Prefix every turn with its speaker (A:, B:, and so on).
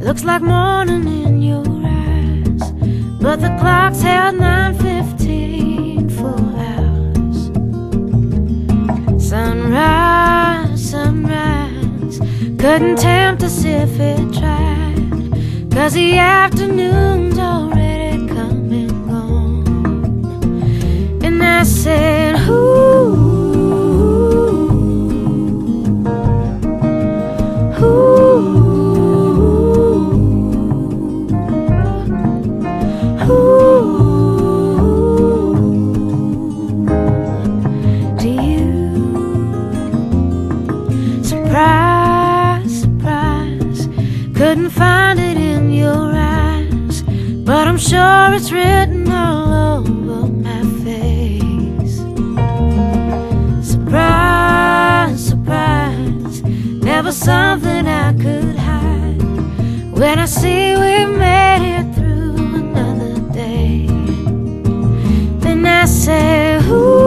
A: Looks like morning in your eyes, but the clock's held 9:15 for hours. Sunrise, sunrise, couldn't tempt us if it tried, 'cause the afternoon's already come and gone. And I said, ooh, surprise, surprise, couldn't find it in your eyes, but I'm sure it's written all over my face. Surprise, surprise, never something I could hide. When I see we made it through another day, then I say, ooh,